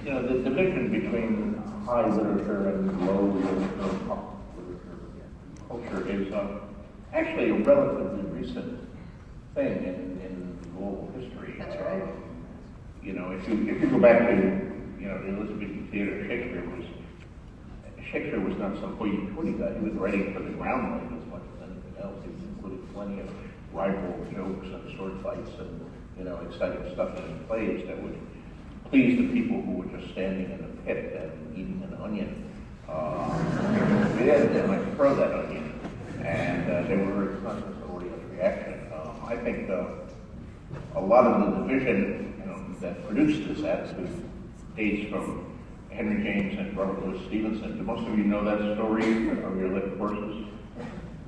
the division between high literature and low literature, culture is actually a relatively recent thing in global history. That's right. If you go back to the Elizabethan theater, Shakespeare was not some hoity-toity guy. He was writing for the groundling as much as anything else. He included plenty of ribald jokes and sword fights and exciting stuff in plays that would please the people who were just standing in the pit and eating an onion. They might throw that onion, and they were very conscious of audience reaction. I think a lot of the division that produced this attitude dates from Henry James and Robert Louis Stevenson. Do most of you know that story of your lit courses?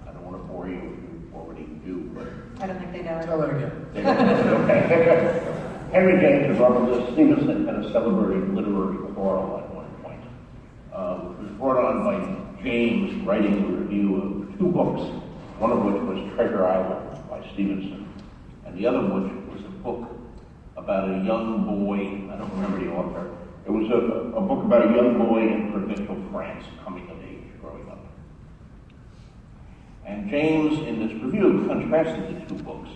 I don't want to bore you if you already do, but I don't think they know it. Tell it again. they don't know it. Okay. Henry James and Robert Louis Stevenson had a celebrated literary quarrel at one point, which was brought on by James writing a review of two books, one of which was Treasure Island by Stevenson, and the other which was a book about a young boy. I don't remember the author. It was a book about a young boy in provincial France coming of age, growing up. And James, in this review, contrasted the two books,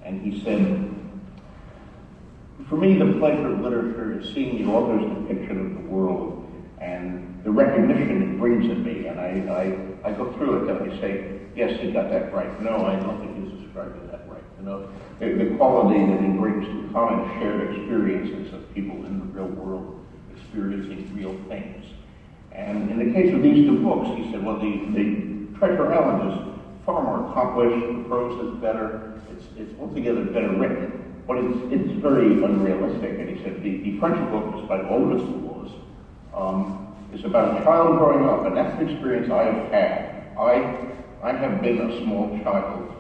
and he said, "For me, the pleasure of literature is seeing the author's depiction of the world and the recognition it brings in me." And I go through it and I say, yes, he got that right. No, I don't think he's describing that right. The quality that he brings to common shared experiences of people in the real world experiencing real things. And in the case of these two books, he said, well, the Treasure Island is far more accomplished, the prose is better, it's altogether better written, but it's very unrealistic. And he said the French book, despite all of its flaws, is about a child growing up, and that's the experience I have had. I have been a small child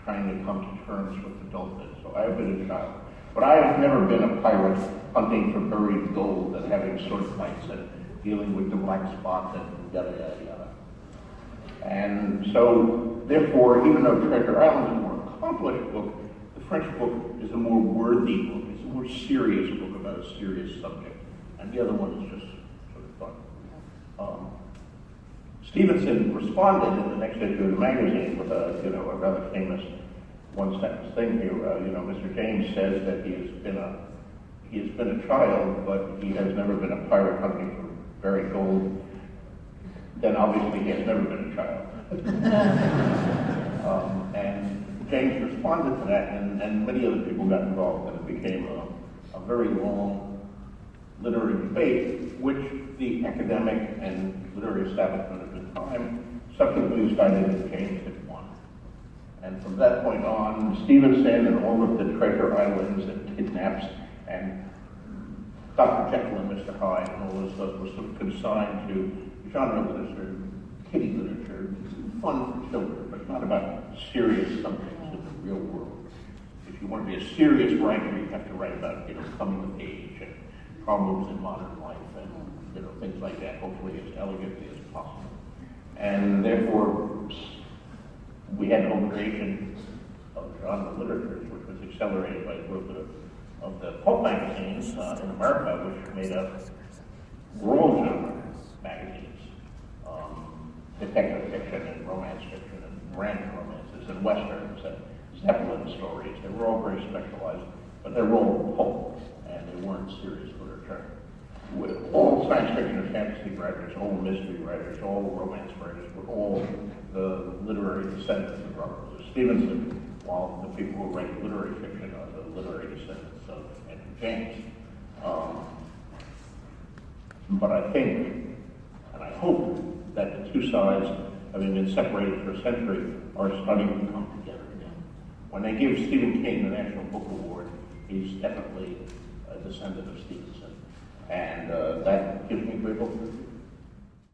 trying to come to terms with adulthood, so I have been a child. But I have never been a pirate hunting for buried gold and having sword fights and dealing with the black spot and yada, yada, yada. And so, therefore, even though Treasure Island is a more accomplished book, the French book is a more worthy book. It's a more serious book about a serious subject. And the other one is just sort of fun. Stevenson responded in the next issue of the magazine with a rather famous one-sentence thing here. Mr. James says that he has been a child, but he has never been a pirate hunting for buried gold. Then obviously he has never been a child. And James responded to that, and many other people got involved, and it became a very long literary debate, which the academic and literary establishment of the time subsequently decided that James had won. And from that point on, Stevenson and all of the Treasure Islands and kidnaps and Dr. Jekyll and Mr. Hyde and all this stuff was sort of consigned to genre literature, kiddie literature, fun for children, but not about serious subjects in the real world. If you want to be a serious writer, you have to write about, coming of age and problems in modern life and, things like that, hopefully as elegantly as possible. And therefore, we had no creation of genre literature, which was accelerated by the growth of the pulp magazines in America, which made up world genre magazines, detective fiction and romance fiction and random romances and westerns and Zeppelin stories. They were all very specialized, but they were all pulp, and they weren't serious literature. With all science fiction and fantasy writers, all mystery writers, all romance writers were all the literary descendants of Robert Louis Stevenson, while the people who write literary fiction are the literary descendants of Henry James. But I think, and I hope, that the two sides, having been separated for a century, are starting to come together again. When they give Stephen King the National Book Award, he's definitely a descendant of Stevenson. And that gives me great hope for the future.